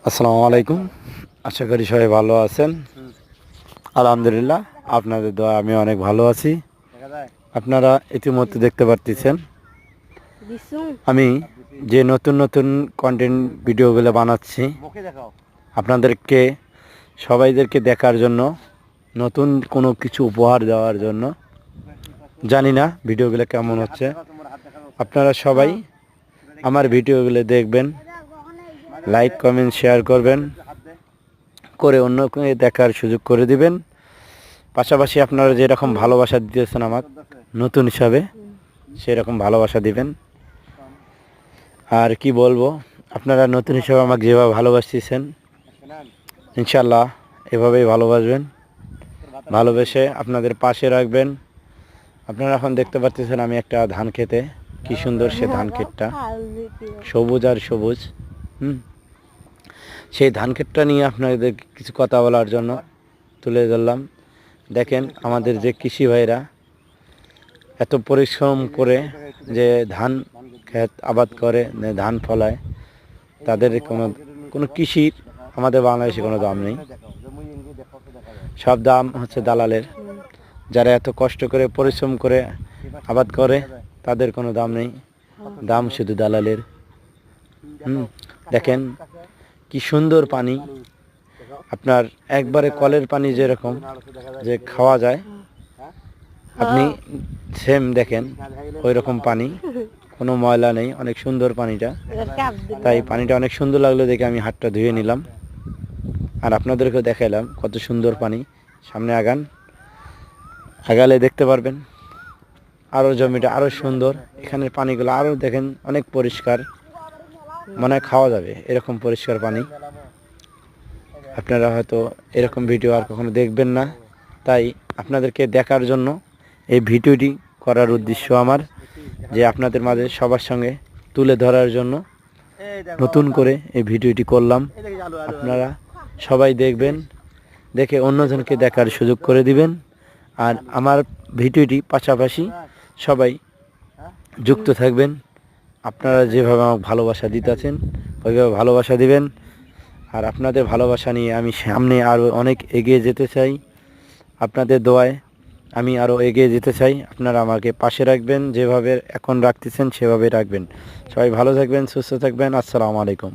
আসসালামু আলাইকুম। আশা করি সবাই ভালো আছেন। আলহামদুলিল্লাহ, আপনাদের দোয়া আমি অনেক ভালো আছি। আপনারা ইতিমধ্যে দেখতে পারতেছেন আমি যে নতুন নতুন কন্টেন্ট ভিডিওগুলো বানাচ্ছি আপনাদেরকে সবাইদেরকে দেখার জন্য, নতুন কোনো কিছু উপহার দেওয়ার জন্য। জানি না ভিডিওগুলো কেমন হচ্ছে। আপনারা সবাই আমার ভিডিওগুলো দেখবেন, লাইক কমেন্ট শেয়ার করবেন, করে অন্যকে দেখার সুযোগ করে দিবেন। পাশাপাশি আপনারা যেরকম ভালোবাসা দিতেছেন আমার নতুন হিসাবে, সেরকম ভালোবাসা দিবেন। আর কি বলবো, আপনারা নতুন হিসাবে আমাকে যেভাবে ভালোবাসতেছেন, ইনশাল্লাহ এভাবেই ভালোবাসবেন, ভালোবেসে আপনাদের পাশে রাখবেন। আপনারা এখন দেখতে পাচ্ছেন আমি একটা ধান খেতে, কি সুন্দর সে ধান ক্ষেতটা, সবুজ আর সবুজ। সেই ধান ক্ষেতটা নিয়ে আপনাদের কিছু কথা বলার জন্য তুলে ধরলাম। দেখেন আমাদের যে কৃষি ভাইরা এত পরিশ্রম করে যে ধান ক্ষেত আবাদ করে, ধান ফলায়, তাদের কোনো কৃষির আমাদের বাংলাদেশে কোনো দাম নেই। সব দাম হচ্ছে দালালের। যারা এত কষ্ট করে পরিশ্রম করে আবাদ করে, তাদের কোনো দাম নেই, দাম শুধু দালালের। দেখেন কি সুন্দর পানি, আপনার একবারে কলের পানি যেরকম যে খাওয়া যায়, আপনি সেম দেখেন ওই রকম পানি, কোনো ময়লা নেই, অনেক সুন্দর পানিটা। তাই পানিটা অনেক সুন্দর লাগলো দেখে আমি হাতটা ধুয়ে নিলাম, আর আপনাদেরকেও দেখাইলাম কত সুন্দর পানি। সামনে আগালে দেখতে পারবেন আরও জমিটা আরও সুন্দর। এখানের পানিগুলো আরও দেখেন অনেক পরিষ্কার, মনে হয় খাওয়া যাবে এরকম পরিষ্কার পানি। আপনারা হয়তো এরকম ভিডিও আর কখনো দেখবেন না, তাই আপনাদেরকে দেখার জন্য এই ভিডিওটি করার উদ্দেশ্য আমার, যে আপনাদের মাঝে সবার সঙ্গে তুলে ধরার জন্য নতুন করে এই ভিডিওটি করলাম। আপনারা সবাই দেখবেন, দেখে অন্যজনকে দেখার সুযোগ করে দিবেন। আর আমার ভিডিওটি পাশাপাশি সবাই যুক্ত থাকবেন। আপনারা যেভাবে আমাকে ভালোবাসা দিতেছেন ওইভাবে ভালোবাসা দিবেন। আর আপনাদের ভালোবাসা নিয়ে আমি সামনে আরও অনেক এগিয়ে যেতে চাই। আপনাদের দোয়ায় আমি আরও এগিয়ে যেতে চাই। আপনারা আমাকে পাশে রাখবেন, যেভাবে এখন রাখতেছেন সেভাবে রাখবেন। সবাই ভালো থাকবেন, সুস্থ থাকবেন। আসসালামু আলাইকুম।